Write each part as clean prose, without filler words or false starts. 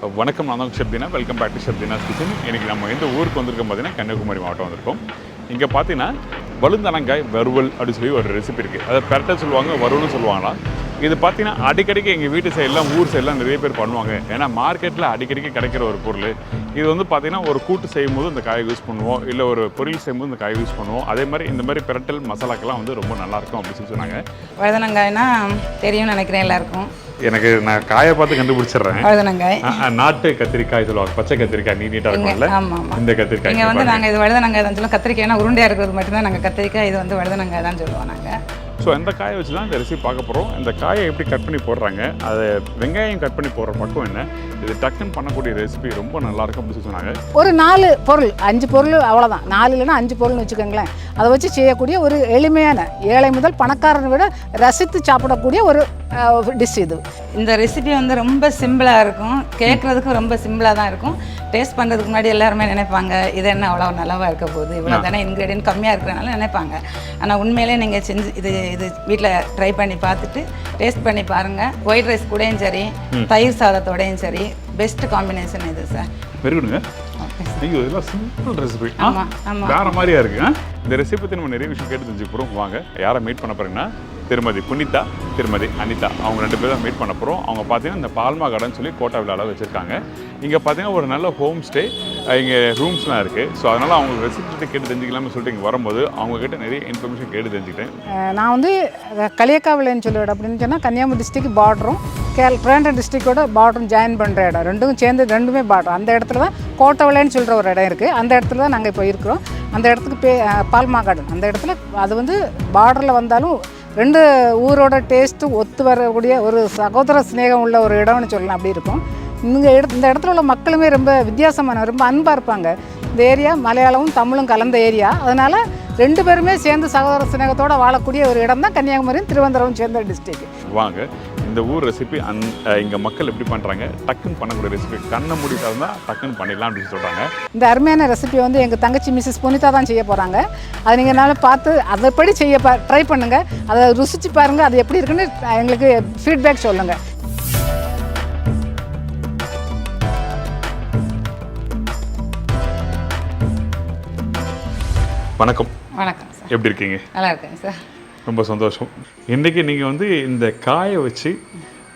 வணக்கம், நான் தான் Shardina. Welcome back to Shardina's kitchen. இன்றைக்கி நம்ம எந்த ஊருக்கு வந்திருக்கோம் பார்த்தீங்கன்னா கன்னியாகுமரி மாவட்டம் வந்திருக்கோம். இங்கே பார்த்தீங்கன்னா வழுந்தனங்காய் வறுவல் அப்படின்னு சொல்லி ஒரு ரெசிபி இருக்குது. அதை பெரட்டை சொல்லுவாங்க, வறுவல்னு சொல்லுவாங்களாம். இது பார்த்தீங்கன்னா அடிக்கடிக்கு எங்கள் வீட்டு சைடெலாம் ஊர் சைடெலாம் நிறைய பேர் பண்ணுவாங்க. ஏன்னா மார்க்கெட்டில் அடிக்கடிக்கு கிடைக்கிற ஒரு பொருள். இது வந்து பார்த்திங்கன்னா ஒரு கூட்டு செய்யும்போது இந்த காயை யூஸ் பண்ணுவோம், இல்லை ஒரு பொரியல் செய்யும்போது இந்த காயை யூஸ் பண்ணுவோம். அதே மாதிரி இந்த மாதிரி பெரட்டல் மசாலாக்கெல்லாம் வந்து ரொம்ப நல்லாயிருக்கும் அப்படின்னு சொல்லி சொன்னாங்க. வழுதனங்காய்னா தெரியும்னு நினைக்கிறேன் எல்லாருக்கும். நான் காயை பார்த்து கண்டுபிடிச்சிடுறேன். வழுதனங்காய் நாட்டு கத்திரிக்காய் சொல்லுவாங்க, பச்சை கத்திரிக்காய் நீட்டாக இருக்கும்ல. ஆமாம், இந்த கத்திரிக்காய் இங்கே வந்து நாங்கள் இது வழுதனங்காய் தான் சொல்லுவோம். கத்திரிக்காய்னா உருண்டையாக இருக்கிறது மட்டும்தான் நாங்கள் கத்திரிக்காய், இது வந்து வழுதனங்காய் தான் சொல்லுவோம் நாங்கள். ஸோ அந்த காயை வச்சு தான் இந்த ரெசிபி பார்க்க போகிறோம். இந்த காயை எப்படி கட் பண்ணி போடுறாங்க, அதை வெங்காயம் கட் பண்ணி போடுற பக்கம் என்ன, இது டக்குன்னு பண்ணக்கூடிய ரெசிபி ரொம்ப நல்லாயிருக்கும் அப்படின்னு சொன்னாங்க. ஒரு 4 பொருள் 5 பொருள் அவ்வளோதான், 4 இல்லைன்னா 5 பொருள்னு வச்சுக்கோங்களேன். அதை வச்சு செய்யக்கூடிய ஒரு எளிமையான, ஏழை முதல் பணக்காரனை விட ரசித்து சாப்பிடக்கூடிய ஒரு டிஷ் இது. இந்த ரெசிபி வந்து ரொம்ப சிம்பிளாக இருக்கும், கேட்குறதுக்கும் ரொம்ப சிம்பிளாக தான் இருக்கும். டேஸ்ட் பண்ணுறதுக்கு முன்னாடி எல்லாருமே நினைப்பாங்க இது என்ன அவ்வளோ நல்லாவாக இருக்க போகுது, இவ்வளோ தானே இன்க்ரீடியன்ட் கம்மியாக இருக்கிறனால நினைப்பாங்க. ஆனால் உண்மையிலே நீங்கள் செஞ்சு இது வீட்டில் ட்ரை பண்ணி பார்த்துட்டு டேஸ்ட் பண்ணி பாருங்கள். ஒயிட் ரைஸ் கூடயும் சரி, தயிர் சாதத்தோடையும் சரி, பெஸ்ட் காம்பினேஷன் இது சார். இருக்குங்க. ஐயோ, இதெல்லாம் சிம்பிள் ரெசிபி, வேற மாதிரியா இருக்கு. இந்த ரெசிபி பற்றி நம்ம நிறைய விஷயம் கேட்டு தெரிஞ்சுக்க போகிறோம். வாங்க, யாரை மீட் பண்ண போறீங்கன்னா திருமதி புனிதா, திருமதி அனிதா, அவங்க 2 பேரும் தான் மீட் பண்ண போகிறோம். அவங்க பார்த்தீங்கன்னா இந்த பால்மா கார்டன் சொல்லி கோட்டா விழாவில் வச்சுருக்காங்க. இங்கே பார்த்தீங்கன்னா ஒரு நல்ல ஹோம் ஸ்டே, இங்கே ரூம்ஸ்லாம் இருக்குது. ஸோ அதனால் அவங்க ரெசிபி கேட்டு தெரிஞ்சுக்கலாம்னு சொல்லிட்டு இங்கே வரும்போது அவங்கக்கிட்ட நிறைய இன்ஃபர்மேஷன் கேட்டு தெரிஞ்சுக்கிட்டேன். நான் வந்து களியக்காவிளைன்னு சொல்லிவிட அப்படின்னு சொன்னால் கன்னியாகுமரி டிஸ்ட்ரிக்ட் பார்டரும் ட்ரிவாண்ட்ரம் டிஸ்ட்ரிக்டோட பார்டரும் ஜாயின் பண்ணுற இடம், ரெண்டும் சேர்ந்து ரெண்டுமே பார்டர். அந்த இடத்துல தான் கோட்டவிளைன்னு சொல்கிற ஒரு இடம் இருக்குது. அந்த இடத்துல தான் நாங்கள் இப்போ இருக்கிறோம். அந்த இடத்துக்கு பால்மா கார்டன். அந்த இடத்துல அது வந்து பார்டரில் வந்தாலும் 2 ஊரோட டேஸ்ட்டு ஒத்து வரக்கூடிய ஒரு சகோதர ஸ்நேகம் உள்ள ஒரு இடம்னு சொல்லலாம். அப்படி இருக்கும். இந்த இடத்துல உள்ள மக்களுமே ரொம்ப வித்தியாசமான, ரொம்ப அன்பாக இருப்பாங்க. இந்த ஏரியா மலையாளமும் தமிழும் கலந்த ஏரியா. அதனால் 2 பேருமே சேர்ந்து சகோதர ஸ்நேகத்தோடு வாழக்கூடிய ஒரு இடம் தான் கன்னியாகுமரியும் திருவனந்தபுரம் சேர்ந்த டிஸ்ட்ரிக்ட். வாங்க, இந்த ஊர் ரெசிபி இங்கே மக்கள் எப்படி பண்ணுறாங்க, டக்குன்னு பண்ணக்கூடிய ரெசிபி, கண்ணை மூடிட்டு இருந்தால் டக்குன்னு பண்ணிடலாம் அப்படின்னு சொல்கிறாங்க. இந்த அருமையான ரெசிபி வந்து எங்கள் தங்கச்சி மிஸ்ஸஸ் புனிதா தான் செய்ய போகிறாங்க. அதை நீங்கள் என்னால் பார்த்து அதைப்படி செய்ய ட்ரை பண்ணுங்கள். அதை ருசிச்சு பாருங்கள், அது எப்படி இருக்குன்னு எங்களுக்கு ஃபீட்பேக் சொல்லுங்கள். வணக்கம். வணக்கம் சார். எப்படி இருக்கீங்க? நல்லா இருக்கேங்க சார். ரொம்ப சந்தோஷம். இன்றைக்கி நீங்கள் வந்து இந்த காயை வச்சு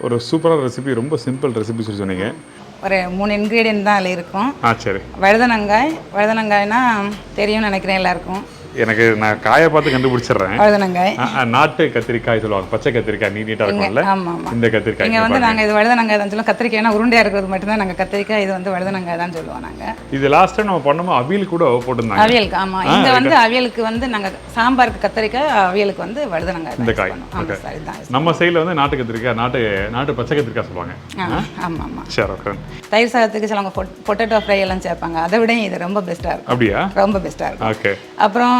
ஒரு சூப்பரான ரெசிபி, ரொம்ப சிம்பிள் ரெசிபி சொல்லி சொன்னீங்க. ஒரு 3 இன்க்ரீடியன்ட் தான் அதில் இருக்கும். சரி. வழுதனங்காய்னா தெரியும்னு நினைக்கிறேன் எல்லாருக்கும். நான் காயை பார்த்து கண்டுபிடிச்சிடுறேன். வழுதனங்காய் நாட்டு கத்திரிக்காய் சொல்லுவாங்க, பச்சை கத்திரிக்காய் நீட்டாக இருக்கும்ல. ஆமாம், இந்த கத்திரிக்காய். இங்கே வந்து நாங்கள் இது வழுதனங்காய் தான் சொல்லுவோம். கத்திரிக்காய்னா உருண்டையாக இருக்கிறது மட்டும்தான் நாங்கள் கத்திரிக்காய், இது வந்து வழுதனங்காய் தான் சொல்லுவோம் நாங்கள். இது லாஸ்ட் டைம் நம்ம பண்ணும்போது அவியல் கூட போட்டுருந்தாங்க. அவியலுக்கு, ஆமாம். இங்கே வந்து அவியலுக்கு வந்து நாங்கள் சாம்பாருக்கு கத்திரிக்காய், அவியலுக்கு வந்து வழுதனங்காய் இந்த காய். நம்ம சைடில் வந்து நாட்டு கத்திரிக்காய், நாட்டு பச்சை கத்திரிக்காய் சொல்லுவாங்க. ஆமாம் ஆமாம். சரி, ஓகே. தயிர் சாதத்துக்கு சிலவங்க பொட்டேட்டோ ஃப்ரை எல்லாம் சேர்ப்பாங்க. அதை விட இது ரொம்ப பெஸ்ட்டாக இருக்கும். அப்படியா? ரொம்ப பெஸ்ட்டாக இருக்கும். ஓகே. அப்புறம்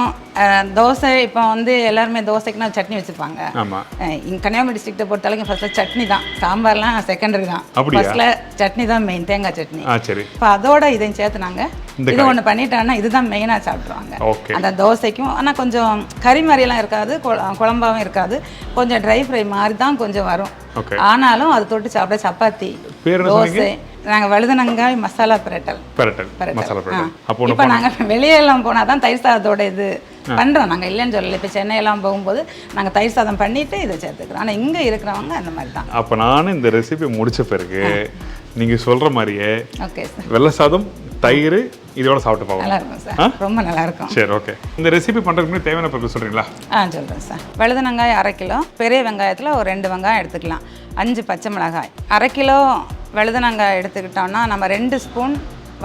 தோசை, இப்போ வந்து எல்லாருமே தோசைக்குன்னா சட்னி வச்சுருப்பாங்க. இங்கே கன்னியாகுமரி டிஸ்ட்ரிக்ட்டை பொறுத்தளவுக்கு ஃபர்ஸ்ட் சட்னி தான், சாம்பார்லாம் செகண்டரி தான். ஃபர்ஸ்ட்ல சட்னி தான் மெயின், தேங்காய் சட்னி. சரி. இப்போ அதோட இதையும் சேர்த்து நாங்கள் இது ஒன்று பண்ணிட்டோன்னா இதுதான் மெயினாக சாப்பிட்ருவாங்க அந்த தோசைக்கும். ஆனால் கொஞ்சம் கறி மாதிரியெல்லாம் இருக்காது, குழம்பாகவும் இருக்காது, கொஞ்சம் ட்ரை ஃப்ரை மாதிரி தான் கொஞ்சம் வரும். ஆனாலும் அது தொட்டு சாப்பிட சப்பாத்தி, தோசை. நாங்கள் வழுதனங்காய் மசாலா பிரட்டல். இப்போ நாங்கள் வெளியெல்லாம் போனால் தான் தயிர் சாதத்தோட இது பண்ணுறோம். நாங்கள் இல்லைன்னு சொல்லலை. இப்போ சென்னையெல்லாம் போகும்போது நாங்கள் தயிர் சாதம் பண்ணிவிட்டு இதை சேர்த்துக்கிறோம். ஆனால் இங்கே இருக்கிறவங்க அந்த மாதிரி தான். அப்போ நானும் இந்த ரெசிபி முடித்த பிறகு நீங்கள் சொல்கிற மாதிரியே ஓகே சார், வெள்ளை சாதம் தயிர் இதோட சாப்பிட்டு போவோம். நல்லா இருக்கும் சார், ரொம்ப நல்லா இருக்கும். சரி, ஓகே. இந்த ரெசிபி பண்ணுறதுக்கு முன்னாடி தேவையான பொருள் சொல்கிறீங்களா? சொல்கிறேன் சார். வழுதனங்காய் 1/2 கிலோ, பெரிய வெங்காயத்தில் ஒரு 2 வெங்காயம் எடுத்துக்கலாம், 5 பச்சை மிளகாய். 1/2 கிலோ வழுதனங்காய் எடுத்துக்கிட்டோம்னா நம்ம 2 ஸ்பூன்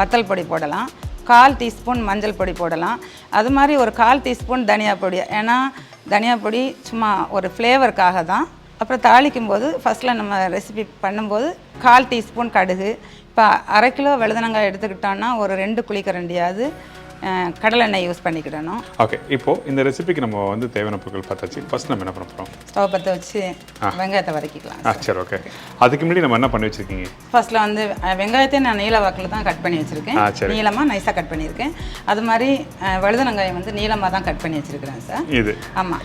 வத்தல் பொடி போடலாம், 1/4 டீஸ்பூன் மஞ்சள் பொடி போடலாம், அது மாதிரி ஒரு 1/4 டீஸ்பூன் தனியா பொடி. ஏன்னா தனியா பொடி சும்மா ஒரு ஃப்ளேவருக்காக தான். அப்புறம் தாளிக்கும் போது ஃபஸ்ட்டில் நம்ம ரெசிபி பண்ணும்போது 1/4 டீஸ்பூன் கடுகு. இப்போ 1/2 கிலோ வழுதனங்காய் எடுத்துக்கிட்டோன்னா ஒரு 2 குழிக்கரண்டியாவது கடலை எண்ணெய் யூஸ் பண்ணிக்கிடணும். ஓகே, இப்போ இந்த ரெசிபிக்கு நம்ம வந்து தேவையான பொருட்கள் பார்த்தாச்சு. ஃபர்ஸ்ட் நம்ம என்ன பண்ண போகிறோம்? ஸ்டவ் பற்ற வச்சு வெங்காயத்தை வதக்கிக்கலாம். சரி, ஓகே. அதுக்கு முன்னாடி நம்ம என்ன பண்ணி வச்சுருக்கீங்க? ஃபர்ஸ்ட்டில் வந்து வெங்காயத்தை நான் நீல வாக்கில் தான் கட் பண்ணி வச்சுருக்கேன். நீளமாக நைஸாக கட் பண்ணியிருக்கேன். அது மாதிரி வழுதனங்காயம் வந்து நீளமாக தான் கட் பண்ணி வச்சுருக்கிறேன் சார். இது ஆமாம்.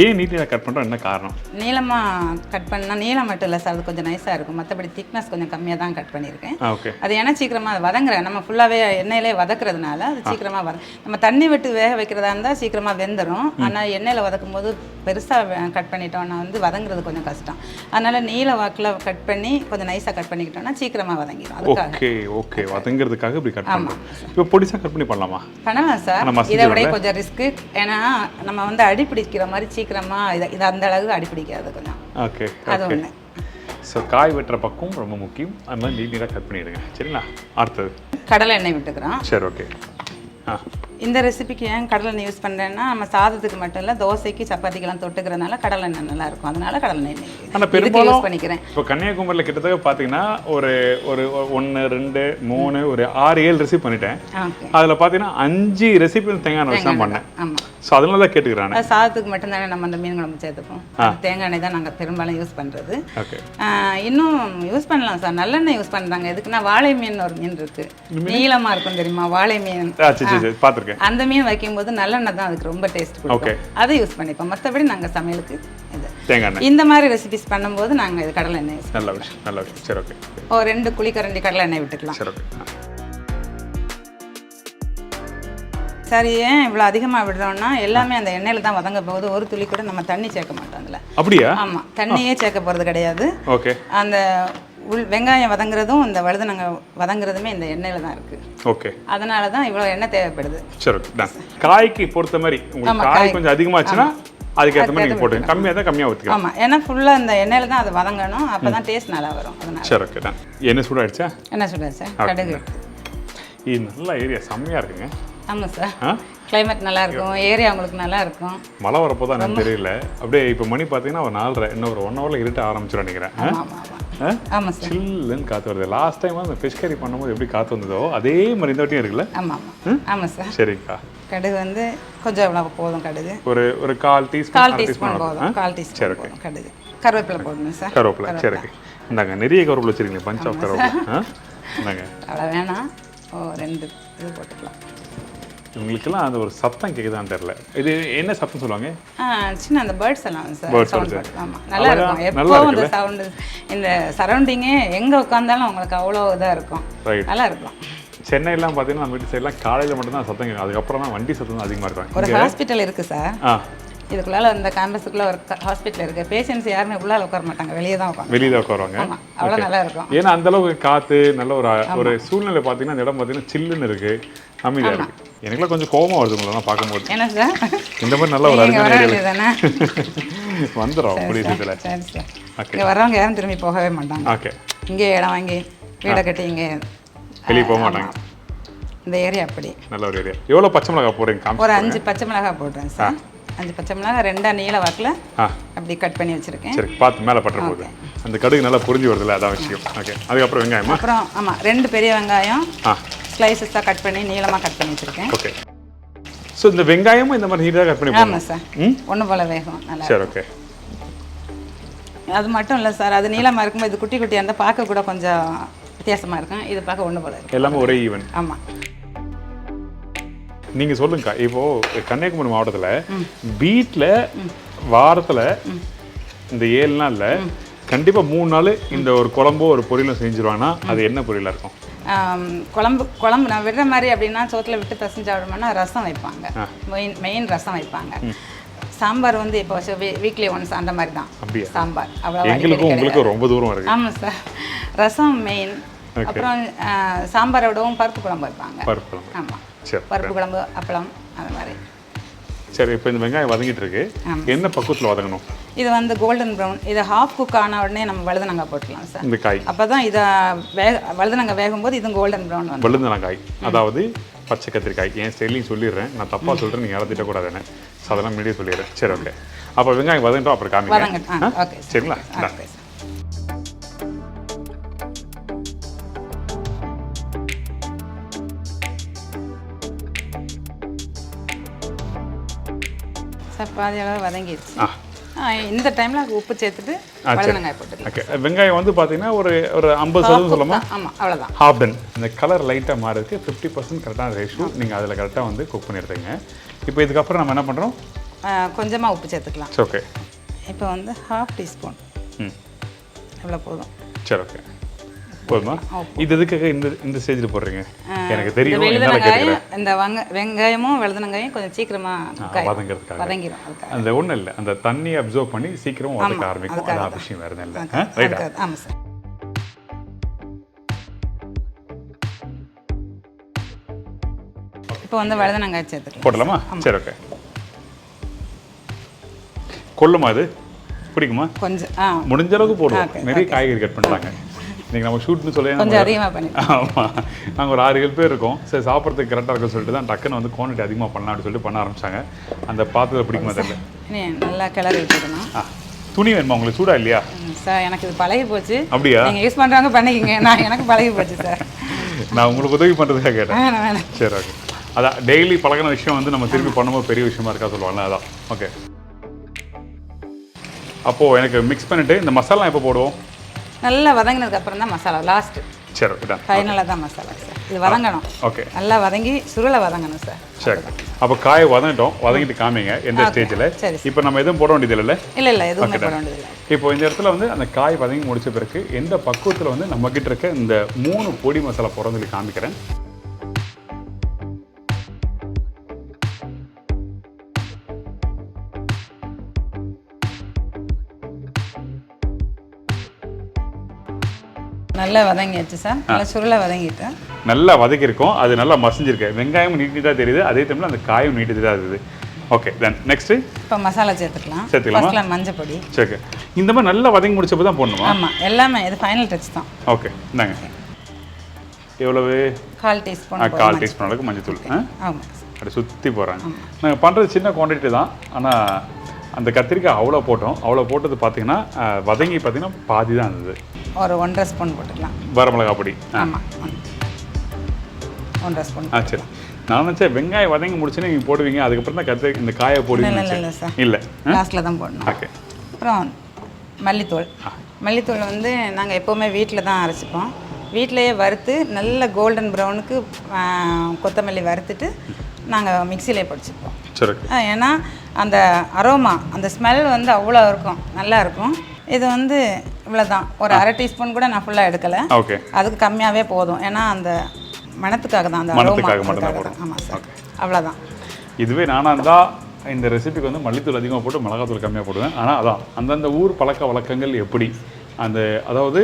ஏன் நீட்டாக கட் பண்ணுறோம், என்ன காரணம்? நீளமாக கட் பண்ணால் நீளம் மட்டும் இல்லை சார், அது கொஞ்சம் நைஸாக இருக்கும். மற்றபடி திக்னஸ் கொஞ்சம் கம்மியாக தான் கட் பண்ணியிருக்கேன். ஓகே. அது ஏன்னா சீக்கிரமாக வதங்குறேன், நம்ம ஃபுல்லாகவே எண்ணெயிலே வதக்குறதுனால அது சீக்கிரமாக நம்ம தண்ணி விட்டு வேக வைக்கிறதா இருந்தால் சீக்கிரமாக வெந்துடும். ஆனால் எண்ணெயில் வதக்கும் போது பெருசாக கட் பண்ணிட்டோம்னா வந்து வதங்குறது கொஞ்சம் கஷ்டம். அதனால நீல வாக்கில் கட் பண்ணி கொஞ்சம் நைஸாக கட் பண்ணிக்கிட்டோம்னா சீக்கிரமாக வதங்கிடும். ஓகே ஓகே, வதங்கிறதுக்காக இப்படி கட் பண்ணலாம். இப்போ பொடிசாக கட் பண்ணி பண்ணலாமா? பண்ணலாம் சார், இதை விட கொஞ்சம் ரிஸ்க்கு. ஏன்னா நம்ம வந்து அடி பிடிக்கிற மாதிரி சீக்கிரமாக இது அந்த அளவுக்கு அடி பிடிக்காது கொஞ்சம். ஓகே, அது ஒன்று. ஸோ காய் வெட்டுற பக்கம் ரொம்ப முக்கியம். அது மாதிரி நீட்டாக கட் பண்ணிவிடுங்க. சரிங்களா? அடுத்தது கடலை எண்ணெய் விட்டுக்கிறோம். சரி, ஓகே. இந்த ரெசிபிக்கு ஏன் கடலை எண்ணெய் யூஸ் பண்ணுறேன்னா, நம்ம சாதத்துக்கு மட்டும் இல்லை தோசைக்கு சப்பாத்திக்கெல்லாம் தொட்டுக்கிறதுனால கடலை எண்ணெய் நல்லா இருக்கும். அதனால கடலை எண்ணெய் ஆனால் பெரும்பாலும் யூஸ் பண்ணிக்கிறேன். இப்போ கன்னியாகுமரியில் கிட்டத்தட்ட பார்த்தீங்கன்னா ஒரு ஒரு 1 2 3 ஒரு 6-7 ரெசிபி பண்ணிட்டேன். அதில் பார்த்தீங்கன்னா 5 ரெசிபி தேங்காய் எண்ணெய் வச்சு தான் பண்ணேன். ஆமாம். ஸோ அதனால தான் கேட்டுக்கிறாங்க. சாதத்துக்கு மட்டும்தானே நம்ம அந்த மீன் குழம்பு சேர்த்துப்போம். தேங்காய் எண்ணெய் தான் நாங்கள் பெரும்பாலும் யூஸ் பண்ணுறது. ஓகே. இன்னும் யூஸ் பண்ணலாம் சார், நல்லெண்ணெய் யூஸ் பண்ணுறாங்க. எதுக்குன்னா வாழை மீன் ஒரு மீன் இருக்குது, நீளமாக இருக்கும் தெரியுமா, வாழை மீன். பார்த்துருக்கேன். அந்த மீன் வைக்கும்போது நல்லெண்ணெய் தான் அதுக்கு ரொம்ப டேஸ்ட் கொடுக்கும். அதை யூஸ் பண்ணிப்போம். மற்றபடி நாங்கள் சமையலுக்கு இது தேங்காய் எண்ணெய் இந்த மாதிரி ரெசிபிஸ் பண்ணும்போது நாங்கள் இது கடலை எண்ணெய் யூஸ் நல்ல விஷயம், நல்ல விஷயம். சரி, ஓகே. 2 குழிக்கரண்டி கடலை எண்ணெய் விட்டுக்கலாம். சரி, ஓகே. சரி, ஏன் இவ்வளோ அதிகமாக விடுறோம்னா எல்லாமே அந்த எண்ணெயில் தான் வதங்க போகுது. ஒரு துளி கூட நம்ம தண்ணி சேர்க்க மாட்டோம் அதில். அப்படியா? ஆமாம், தண்ணியே சேர்க்க போகிறது கிடையாது. ஓகே. அந்த வெங்காயம் வதங்குறதும் இந்த வழுதனங்க வதங்குறதுமே இந்த எண்ணெயில் தான் இருக்குது. ஓகே. அதனால தான் இவ்வளோ எண்ணெய் தேவைப்படுது. சரி, காய்க்கு பொறுத்த மாதிரி உங்களுக்கு காய் கொஞ்சம் அதிகமாச்சுன்னா அதுக்கேற்ற மாதிரி நீங்கள் போட்டுங்க. கம்மியாக தான் கம்மியாக ஊற்றிக்கலாம். ஆமாம், ஏன்னா ஃபுல்லாக இந்த எண்ணெயில் தான் அது வதங்கணும். அப்போ தான் டேஸ்ட் நல்லா வரும். அதனால சரி, ஓகே. தான் எண்ணெய் சூடாகிடுச்சா? எண்ணெய் சூடாச்சு. கடுகு. இது நல்ல ஏரியா, செம்மையாக இருக்குங்க. ஆமாம் சார், கிளைமேட் நல்லா இருக்கும், ஏரியா உங்களுக்கு நல்லா இருக்கும். மழை வரப்போ தான் எனக்கு தெரியல. அப்படியே இப்போ மணி பார்த்தீங்கன்னா ஒரு 4:30, இன்னும் ஒரு 1 ஹவரில் இருட்ட ஆரம்பிச்சிடும் நினைக்கிறேன். ஆமாம் சார், சில்லுன்னு காற்று வருது. லாஸ்ட் டைம் அந்த ஃபிஷ் கறி பண்ணும்போது எப்படி காற்று வந்ததோ அதே மாதிரி இந்த வாட்டியும் இருக்குல்ல? ஆமாம் ஆமாம். ஆமாம் சார். சரிங்கக்கா. கடுகு வந்து கொஞ்சம் எவ்வளோ போதும் கடுகு? ஒரு 1/4 டீஸ்பூன் போதும். 1/4 டீஸ்பூன் போதும் கடுகு. கருவேப்பிலை போடணும் சார். கருவேப்பிலை. சரி, இந்தாங்க நிறைய கருவேப்பிலை வச்சுருக்கீங்க. பஞ்ச் ஆஃப் கருவேப்பிலை. இந்தாங்க அவ்வளோ வேணாம், 2 இது போட்டுக்கலாம். உங்களுக்கெல்லாம் அந்த ஒரு சத்தம் கேட்குதான்னு தெரியல. இது என்ன சத்தம் சொல்லுவாங்க? சின்ன அந்த பேர்ட்ஸ் எல்லாம் சார். ஆமாம், நல்லா இருக்கும். எப்போவும் இந்த சவுண்டு, இந்த சரௌண்டிங்கே எங்கே உட்காந்தாலும் உங்களுக்கு அவ்வளோ இதாக இருக்கும். நல்லா இருக்கும். சென்னையெல்லாம் பார்த்தீங்கன்னா நம்ம வீட்டு சைட்லாம் காலையில் மட்டும்தான் சத்தம் கேட்கும். அதுக்கப்புறம் தான் வண்டி சத்தம் தான் அதிகமாக இருக்கும். ஒரு ஹாஸ்பிட்டல் இருக்குது சார், இதுக்குள்ளால இந்த கேம்பஸுக்குள்ள ஒரு ஹாஸ்பிட்டல் இருக்கு. பேஷண்ட்ஸ் யாருமே உள்ளால உட்கார மாட்டாங்க, வெளியே தான் உட்காருவாங்க. வெளியே தான் உட்காருவாங்க. அவ்வளோ நல்லா இருக்கும். ஏன்னா அந்த அளவுக்கு காற்று நல்ல ஒரு சூழ்நிலை பார்த்தீங்கன்னா இந்த இடம் பார்த்தீங்கன்னா சில்லுன்னு இருக்கு, அமைதியாக இருக்கு. எனக்குலாம் கொஞ்சம் கோபமாக வருது உங்களெல்லாம் பார்க்கும்போது. என்ன சார், இந்த மாதிரி நல்ல ஒரு அருமையான தானே வந்துடும் புரியுதுல. சரி சார், இங்கே வர்றவங்க யாரும் திரும்பி போகவே மாட்டாங்க. ஓகே. இங்கே இடம் வாங்கி வீடை கட்டி இங்கே வெளியே போக மாட்டாங்க. இந்த ஏரியா அப்படி நல்ல ஒரு ஏரியா. எவ்வளோ பச்சை மிளகாய் போடுறீங்க? ஒரு 5 பச்சை மிளகாய் போடுறேன் சார். 5 பச்சை மிளகாய் 2 நீல வாக்கில் அப்படி கட் பண்ணி வச்சுருக்கேன். சரி, பார்த்து மேலே பட்டுற போகுது. அந்த கடுகு நல்லா புரிஞ்சு வருதுல்ல, அதான் விஷயம். ஓகே. அதுக்கப்புறம் வெங்காயமா? அப்புறம் ஆமாம், 2 பெரிய வெங்காயம் ஸ்லைசஸாக கட் பண்ணி நீளமாக கட் பண்ணி வச்சுருக்கேன். ஓகே. ஸோ இந்த வெங்காயமும் இந்த மாதிரி நீட்டாக கட் பண்ணி போடணும். ஆமாம் சார், ஒன்று போல் வேகும் நல்லா. சரி, ஓகே. அது மட்டும் இல்லை சார், அது நீளமாக இருக்கும்போது இது குட்டி குட்டியாக இருந்தால் பார்க்க கூட கொஞ்சம் வித்தியாசமாக இருக்கும். இது பார்க்க ஒன்று போல் இருக்கும். எல்லாமே ஒரே ஈவன். ஆமாம். நீங்கள் சொல்லுங்கக்கா, இப்போது கன்னியாகுமரி மாவட்டத்தில் வீட்டில் வாரத்தில் இந்த 7 நாளில் கண்டிப்பாக 3 நாள் இந்த ஒரு குழம்போ ஒரு பொரியலும் செஞ்சுருவாங்கன்னா அது என்ன பொரியலாக இருக்கும்? குழம்பு நான் விடுற மாதிரி அப்படின்னா சோத்தில் விட்டு பசஞ்சு சாப்பிடணும்னா ரசம் வைப்பாங்க. மெயின் ரசம் வைப்பாங்க. சாம்பார் வந்து இப்போ வீக்லி ஒன்ஸ் அந்த மாதிரி தான். அப்படியே சாம்பார் அவ்வளோ உங்களுக்கு ரொம்ப தூரம் இருக்கு. ஆமாம் சார், ரசம் மெயின். அப்புறம் சாம்பாரை விடவும் பருப்பு குழம்பு வைப்பாங்க. பருப்பு குழம்பு. ஆமாம், பருப்பு குழம்பு, அப்பளம், அந்த மாதிரி. சரி, இப்போ இந்த வெங்காயம் வதங்கிட்டு இருக்கு. என்ன பக்குவத்தில் வதங்கணும்? இது வந்து கோல்டன் ப்ரௌன். இது ஹாஃப் குக் ஆன உடனே நம்ம வழுதனங்காய் போட்டுக்கலாம் சார். இந்த காய் அப்போ தான் இதை வழுதனங்காய் வேகும்போது இதுவும் கோல்டன் ப்ரௌன் வந்து. வழுதனங்காய் அதாவது பச்சை கத்திரிக்காய். என் ஸ்டைலையும் சொல்லிடுறேன், நான் தப்பாக சொல்கிறேன், நீங்கள் யாரும் திட்டக்கூடாதுன்னு. ஸோ அதெல்லாம் முன்னாடியே சொல்லிடுறேன். சரி, ஓகே. அப்போ வெங்காயம் வதங்கிட்டோம், அப்புறம் காமிங்க. ஓகே, சரிங்களா? Okay sir. சார் பாதி அளவு வதங்கிடுச்சு. இந்த டைமில் உப்பு சேர்த்துட்டு வழுதனங்காய் போட்டுக்கலாம். ஓகே, வெங்காயம் வந்து பார்த்தீங்கன்னா ஒரு 50% சொல்லலாமா? ஆமாம், அவ்வளோதான். Half ton. இந்த கலர் லைட்டாக மாறுறதுக்கு 50% கரெக்டான ரேஷியோ. நீங்கள் அதில் கரெக்டாக வந்து குக் பண்ணி எடுத்துங்க. இப்போ இதுக்கப்புறம் நம்ம என்ன பண்ணுறோம்? கொஞ்சமாக உப்பு சேர்த்துக்கலாம். ஓகே, இப்போ வந்து ½ டீஸ்பூன். இவ்வளோ போதும். சரி, ஓகே, போதுமா? இது எதுக்காக இந்த ஸ்டேஜில் போடுறீங்க? எனக்கு தெரியும். இந்த வெங்காயமும் வழுதனங்காயும் கொஞ்சம் சீக்கிரமாக வதங்கிடும். அந்த ஒன்றும் இல்லை, அந்த தண்ணியை அப்சர்வ் பண்ணி சீக்கிரமாக வதக்க ஆரம்பிக்கும். அதான் விஷயம், வேறு இல்லை. ரைட்டா? ஆமாம் சார். இப்போ வந்து வழுதனங்காய் சேர்த்துக்கலாம். போடலாமா? சரி, ஓகே. கொள்ளுமா இது? பிடிக்குமா? கொஞ்சம் முடிஞ்ச அளவுக்கு போடுவோம். நிறைய காய்கறி கட் பண்ணுறாங்க. இன்றைக்கி நம்ம ஷூட்னு சொல்லி கொஞ்சம் அதிகமாக பண்ணி. ஆமாம், நாங்கள் ஒரு 6-7 பேர் இருக்கோம். சரி, சாப்பிட்றதுக்கு கரெக்டாக இருக்குன்னு சொல்லிட்டு தான் டக்குன்னு வந்து குவான்டிட்டி அதிகமாக பண்ணலாம் அப்படின்னு சொல்லிட்டு பண்ண ஆரம்பிச்சாங்க. அந்த பாத்திரத்தில் பிடிக்குமா தெரியல. நல்லா கிளறி விட்டுக்கணும். துணி வேணுமா உங்களுக்கு? சூடா இல்லையா சார்? எனக்கு இது பழகி போச்சு. அப்படியா? நீங்கள் யூஸ் பண்ணுறாங்க பண்ணிக்கிங்க. எனக்கு பழகி போச்சு சார். நான் உங்களுக்கு உதவி பண்ணுறதுக்காக கேட்டேன். சரி, ஓகே. அதான் டெய்லி பழகின விஷயம் வந்து நம்ம திருப்பி பண்ணும்போது பெரிய விஷயமா இருக்கா சொல்லுவாங்க. அதான் ஓகே. அப்போது எனக்கு மிக்ஸ் பண்ணிவிட்டு இந்த மசாலா எப்போ போடுவோம்? நல்லா வதங்கினதுக்கு அப்புறம் தான் மசாலா லாஸ்ட்டு. சரி, ஓகே. தான் ஃபைனலாக தான் மசாலா சார். இது வதங்கணும். ஓகே, நல்லா வதங்கி சுருளை வதங்கணும் சார். சரி. அப்போ காயை வதங்கிட்டு காமிங்க எந்த ஸ்டேஜில். இப்போ நம்ம எதுவும் போட வேண்டியது இல்லை? இல்லை, எதுவுமே போட வேண்டியதில்லை. இப்போ இந்த இடத்துல வந்து அந்த காய் வதங்கி முடிச்ச பிறகு எந்த பக்குவத்தில் வந்து நம்மக்கிட்ட இருக்க இந்த 3 பொடி மசாலா போடுறோம் சொல்லி காமிக்கிறேன். நல்லா வதங்கிடுச்சு சார். நல்லா சுருளை வதங்கிட்டேன். நல்லா வதக்கியிருக்கோம். அது நல்லா மசிஞ்சிருக்கு. வெங்காயமும் நீட்டாக தெரியுது, அதே டைமில் அந்த காயும் நீட்டு தான் இருக்குது. ஓகே, தென் நெக்ஸ்ட்டு இப்போ மசாலா சேர்த்துக்கலாம். சேர்த்துக்கலாம். மஞ்சள் பொடி. சரி, இந்த மாதிரி நல்லா வதங்கி முடிச்சப்போ தான் போடணுமா? ஆமாம், எல்லாமே இது ஃபைனல் டச் தான். ஓகே, இந்தாங்க. எவ்வளவு? 1/4 டீஸ்பூன். 1/4 டீஸ்பூன் அளவுக்கு மஞ்சள் தூள். ஆமாம், அப்படி சுற்றி போகிறாங்க. நாங்கள் பண்ணுறது சின்ன குவான்டிட்டி தான். ஆனால் அந்த கத்திரிக்காய் அவ்வளோ போட்டோம். அவ்வளோ போட்டது பார்த்தீங்கன்னா வதங்கி பார்த்தீங்கன்னா பாதி தான் இருந்தது. ஒரு 1.5 ஸ்பூன் போட்டுக்கலாம். வரமிளகா பொடி. ஆமாம், 1.5 ஸ்பூன். சரி. நான் நினச்சேன் வெங்காயம் வதங்கி முடிச்சுன்னு நீங்கள் போடுவீங்க, அதுக்கப்புறம் தான் இந்த காயை போடுவீங்க. இல்லை, லாஸ்ட்டில் தான் போடணும். ஓகே. அப்புறம் மல்லித்தூள். மல்லித்தூள் வந்து நாங்கள் எப்போவுமே வீட்டில் தான் அரைச்சிப்போம். வீட்டிலையே வறுத்து நல்ல கோல்டன் ப்ரௌனுக்கு கொத்தமல்லி வறுத்துட்டு நாங்கள் மிக்சியிலே பொடிச்சிப்போம். சரி. ஏன்னா அந்த அரோமா, அந்த ஸ்மெல் வந்து அவ்வளோ இருக்கும், நல்லா இருக்கும். இது வந்து இவ்வளோ தான். ஒரு 1/2 டீஸ்பூன் கூட நான் ஃபுல்லாக எடுக்கலை. ஓகே, அதுக்கு கம்மியாகவே போதும். ஏன்னா அந்த மணத்துக்காக தான், அந்த மணத்துக்காக மட்டும் தான். ஆமாம் சார், அவ்வளோதான். இதுவே நானாக இருந்தால் இந்த ரெசிபிக்கு வந்து மல்லித்தூள் அதிகமாக போட்டு மிளகாத்தூள் கம்மியாக போடுவேன். ஆனால் அதான் அந்தந்த ஊர் பழக்க வழக்கங்கள் எப்படி அந்த அதாவது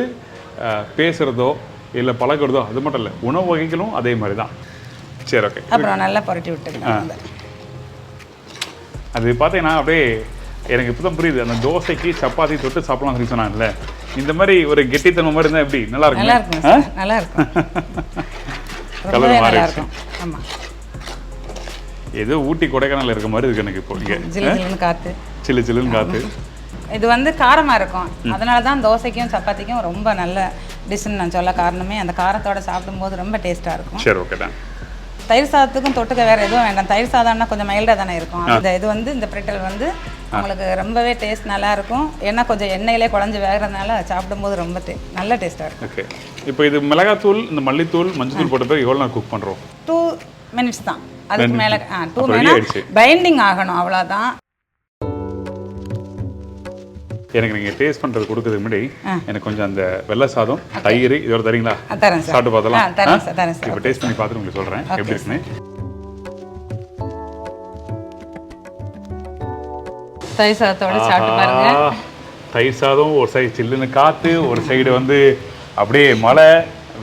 பேசுகிறதோ இல்லை பழகிறதோ அது மட்டும் இல்லை, உணவு வகைகளும் அதே மாதிரி தான். சரி, ஓகே. அப்புறம் நல்லா புரட்டி விட்டுக்கலாம். அது பார்த்தீங்கன்னா அப்படியே எனக்கு இப்போ தான் புரியுது. அந்த தோசைக்கு சப்பாத்தி தொட்டு சாப்பிடலாம் சொல்லி சொன்னாங்கல்ல, இந்த மாதிரி ஒரு கெட்டித்தன்மை மாதிரி இருந்தால் எப்படி நல்லா இருக்கும்? நல்லா இருக்கும். கலர் மாறி இருக்கும். ஆமாம், ஏதோ ஊட்டி கொடைக்கானல் இருக்க மாதிரி இருக்கு எனக்கு இப்போ. இங்கே ஜில்லுன்னு காற்று, சில்லுன்னு காற்று. இது வந்து காரமாக இருக்கும். அதனால தான் தோசைக்கும் சப்பாத்திக்கும் ரொம்ப நல்ல டிஷ்ஷுன்னு நான் சொல்ல காரணமே, அந்த காரத்தோடு சாப்பிடும்போது ரொம்ப டேஸ்ட்டாக இருக்கும். சரி, ஓகே தான். தயிர் சாதத்துக்கும் தொட்டுக்க வேறு எதுவும் வேண்டாம். தயிர் சாதம்னா கொஞ்சம் மைல்டாக தானே இருக்கும். இது வந்து இந்த பிரிட்டல் வந்து உங்களுக்கு ரொம்பவே டேஸ்ட் நல்லாயிருக்கும். ஏன்னா கொஞ்சம் எண்ணெயிலே குழஞ்சி வேகிறதுனால சாப்பிடும்போது ரொம்ப நல்ல டேஸ்ட்டாக இருக்கும். ஓகே. இப்போ இது மிளகாத்தூள், இந்த மல்லித்தூள், மஞ்சள் போட்ட பிறகு எவ்வளோ நான் குக் பண்ணுறோம்? 2 மினிட்ஸ் தான். அதுக்கு மேலே 2 மினிட்ஸ் பைண்டிங் ஆகணும், அவ்வளோதான். எனக்கு நீங்கள் டேஸ்ட் பண்ணுறது கொடுக்கறதுக்கு முன்னாடி எனக்கு கொஞ்சம் அந்த வெள்ளை சாதம், தயிர் இதோட தரீங்களா? தரேன் சார். சாப்பிட்டு பார்த்தலாம். தரேன் சார். இப்போ டேஸ்ட் பண்ணி பார்த்துட்டு உங்களுக்கு சொல்கிறேன் எப்படி இருக்குன்னு. தயிர் சாதத்தோட சாப்பிட்டு பாருங்க. தயிர் சாதம் ஒரு சைடு சில்லுன்னு காற்று, ஒரு சைடு வந்து அப்படியே மழை,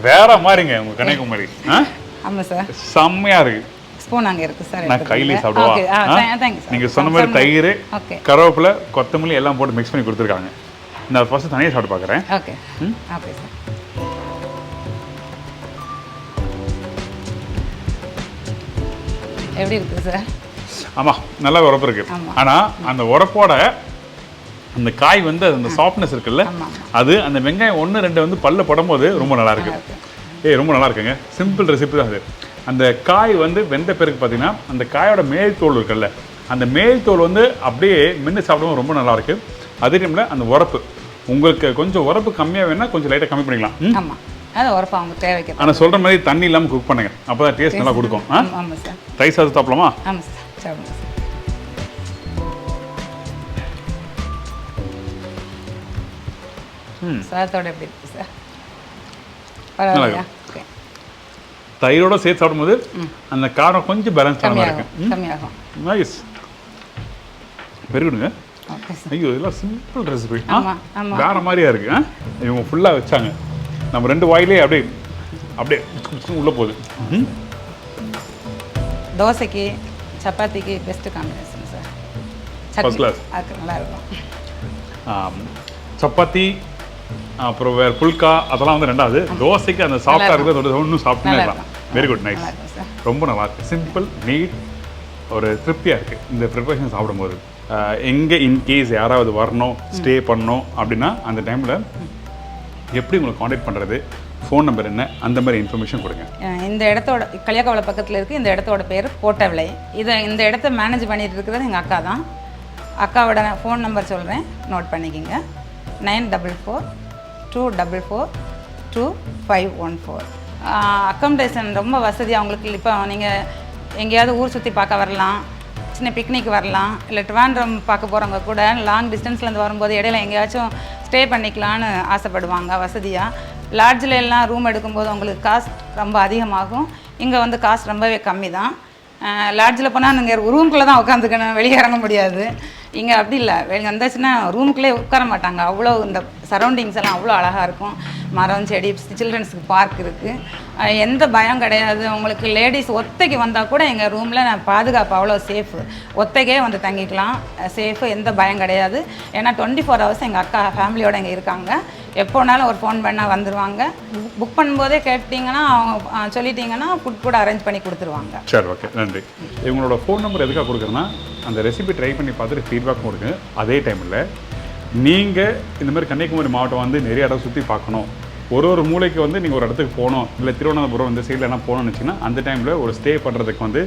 வேற மாதிரிங்க உங்கள் கன்னியாகுமரி. ஆமாம் சார், செம்மையாக இருக்குது. ஸ்பூன் அங்கே இருக்குது சார், நான் கையிலே சாப்பிடுவா. நீங்கள் சொன்ன மாதிரி தயிர், கருவேப்பிலை, கொத்தமல்லி எல்லாம் போட்டு மிக்ஸ் பண்ணி கொடுத்துருக்காங்க. நான் ஃபர்ஸ்ட் தனியாக சாப்பிட்டு பார்க்குறேன். Okay, okay sir. எப்படி இருக்குது சார்? ஆமாம், நல்லா உரப்பு இருக்கு. ஆனால் அந்த உரப்போட அந்த காய் வந்து அந்த சாஃப்ட்னஸ் இருக்குல்ல, அது அந்த வெங்காயம் 1-2 வந்து பல்ல படும்போது ரொம்ப நல்லா இருக்கு. ரொம்ப நல்லா இருக்குங்க. சிம்பிள் ரெசிபி தான் அது. அந்த காய் வந்து வெந்த பிறகு பார்த்தீங்கன்னா அந்த காயோட மேல் தோல் இருக்குல்ல, அந்த மேல் தோல் வந்து அப்படியே மென்று சாப்பிடும்போது ரொம்ப நல்லாயிருக்கு. அதே டைமில் அந்த உரப்பு உங்களுக்கு கொஞ்சம் உரப்பு கம்மியாக வேணால் கொஞ்சம் லைட்டாக கம்மி பண்ணிக்கலாம். ஆமாம், அது உரப்பு அவங்க தேவைக்கு. ஆனால் சொல்கிற மாதிரி தண்ணி இல்லாமல் குக் பண்ணுங்க, அப்போ தான் டேஸ்ட் நல்லா கொடுக்கும். ஆமாம் சார். ரைஸ் அது சாப்பிடலாமா? ஆமாம் சார், சாப்பிடுங்க சார். சாதத்தோட எப்படி இருக்கு சார்? பரவாயில்லையா? ஓகே. தயிரோட சேர்த்து சாப்பிடும்போது அந்த காரம் கொஞ்சம் பேலன்ஸ் கம்மியாகும். நைஸ், வெரி குடுங்க. Okay sir. ஐயோ, இதெல்லாம் சிம்பிள் ரெசிபி. வேற மாதிரியா இருக்கு. இவங்க ஃபுல்லாக வச்சாங்க, நம்ம 2 வாயிலே அப்படியே அப்படியே உள்ளே போகுது. தோசைக்கு சப்பாத்திக்கு best combination sir. First class. அது நல்லா இருக்கும். சப்பாத்தி அப்புறம் வேறு புல்கா அதெல்லாம் வந்து 2வது. தோசைக்கு அந்த சாஃப்டாக இருக்கிறது இன்னும் சாப்பிட்டுனே இருக்கலாம். வெரி குட், நைஸ், ரொம்ப நல்லா இருக்குது. சிம்பிள், நீட், ஒரு திருப்தியாக இருக்குது இந்த ப்ரிப்பரேஷன் சாப்பிடும்போது. எங்கே இன்கேஸ் யாராவது வரணும், ஸ்டே பண்ணணும் அப்படின்னா அந்த டைமில் எப்படி உங்களுக்கு காண்டாக்ட் பண்ணுறது, ஃபோன் நம்பர் என்ன, அந்த மாதிரி இன்ஃபர்மேஷன் கொடுங்க. இந்த இடத்தோட களியாக்காவளை பக்கத்தில் இருக்குது. இந்த இடத்தோட பேர் கோட்டவிளை. இந்த இடத்த மேனேஜ் பண்ணிட்டு இருக்கிறது எங்கள் அக்கா தான். அக்காவோட ஃபோன் நம்பர் சொல்கிறேன், நோட் பண்ணிக்கிங்க. 9442442514. அக்கமடேஷன் ரொம்ப வசதி அவங்களுக்கு. இப்போ நீங்கள் எங்கேயாவது ஊர் சுற்றி பார்க்க வரலாம், சின்ன பிக்னிக் வரலாம், இல்லை ட்ரிவாண்ட்ரம் பார்க்க போகிறவங்க கூட லாங் டிஸ்டன்ஸ்லேருந்து வரும்போது இடையில எங்கேயாச்சும் ஸ்டே பண்ணிக்கலான்னு ஆசைப்படுவாங்க. வசதியாக லாட்ஜில் எல்லாம் ரூம் எடுக்கும்போது உங்களுக்கு காஸ்ட் ரொம்ப அதிகமாகும். இங்கே வந்து காஸ்ட் ரொம்பவே கம்மி தான். லாட்ஜில் போனால் நீங்கள் ரூம்குள்ளே தான் உட்காந்துக்கணும், வெளியே இறங்க முடியாது. இங்கே அப்படி இல்லை, வெளியே வந்தாச்சுன்னா ரூம்குள்ளே உட்கார மாட்டாங்க. அவ்வளோ இந்த சரௌண்டிங்ஸ் எல்லாம் அவ்வளோ அழகாக இருக்கும். மரம், செடி, சில்ட்ரன்ஸுக்கு பார்க் இருக்குது. எந்த பயம் கிடையாது. உங்களுக்கு லேடிஸ் ஒத்தைக்கு வந்தால் கூட எங்கள் ரூமில் நான் பாதுகாப்பு அவ்வளோ சேஃபு. ஒத்தைக்கே வந்து தங்கிக்கலாம், சேஃபு, எந்த பயம் கிடையாது. ஏன்னா 24 hours எங்கள் அக்கா ஃபேமிலியோடு இங்கே இருக்காங்க. எப்போனாலும் ஒரு ஃபோன் பண்ணால் வந்துடுவாங்க. புக் பண்ணும்போதே கேட்டிங்கன்னா அவங்க சொல்லிட்டீங்கன்னா ஃபுட் கூட அரேஞ்ச் பண்ணி கொடுத்துருவாங்க. சரி, ஓகே, நன்றி. இவங்களோட ஃபோன் நம்பர் எதுக்காக கொடுக்குறேன்னா, அந்த ரெசிபி ட்ரை பண்ணி பார்த்துட்டு ஃபீட்பேக் கொடுங்க. அதே டைமில் நீங்கள் இந்த மாதிரி கன்னியாகுமரி மாவட்டம் வந்து நிறைய இடம் சுற்றி பார்க்கணும், ஒரு மூளைக்கு வந்து நீங்கள் ஒரு இடத்துக்கு போகணும், இல்லை திருவனந்தபுரம் இந்த சைடில் என்ன போகணும்னு வச்சிங்கன்னா அந்த டைமில் ஒரு ஸ்டே பண்ணுறதுக்கு வந்து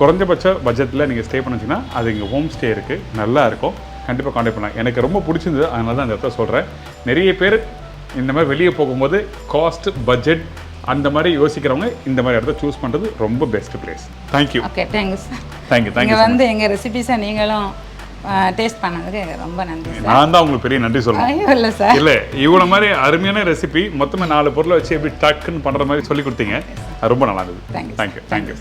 குறைஞ்சபட்ச பட்ஜெட்டில் நீங்கள் ஸ்டே பண்ண வச்சிங்கன்னா அது இங்கே ஹோம் ஸ்டே இருக்குது, நல்லா இருக்கும். கண்டிப்பாக காண்டாக்ட் பண்ணலாம். எனக்கு ரொம்ப பிடிச்சிருந்தது, அதனால தான் அந்த இடத்த சொல்கிறேன். நிறைய பேர் இந்த மாதிரி வெளியே போகும்போது காஸ்ட், பட்ஜெட் அந்த மாதிரி யோசிக்கிறவங்க இந்த மாதிரி இடத்த சூஸ் பண்ணுறது ரொம்ப best place. Thank you. Okay, thank you sir. Thank you. வந்து எங்கள் ரெசிபிஸை நீங்களும் டேஸ்ட் பண்ணதுக்கு ரொம்ப நன்றி சார். நான் தான் உங்களுக்கு பெரிய நன்றி சொல்லணும். இல்லை சார், இல்லை, இவ்வளோ மாதிரி அருமையான ரெசிபி மொத்தமாக 4 பொருளை வச்சு எப்படி டக்குன்னு பண்ணுற மாதிரி சொல்லி கொடுத்தீங்க, ரொம்ப நல்லா இருந்தது. தேங்க்யூ.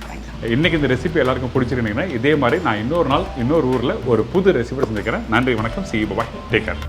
இன்னைக்கு இந்த ரெசிபி எல்லாருக்கும் பிடிச்சிருந்தீங்கன்னா இதே மாதிரி நான் இன்னொரு நாள் இன்னொரு ஊரில் ஒரு புது ரெசிபி செஞ்சுக்கிறேன். நன்றி, வணக்கம், see you, bye, take care.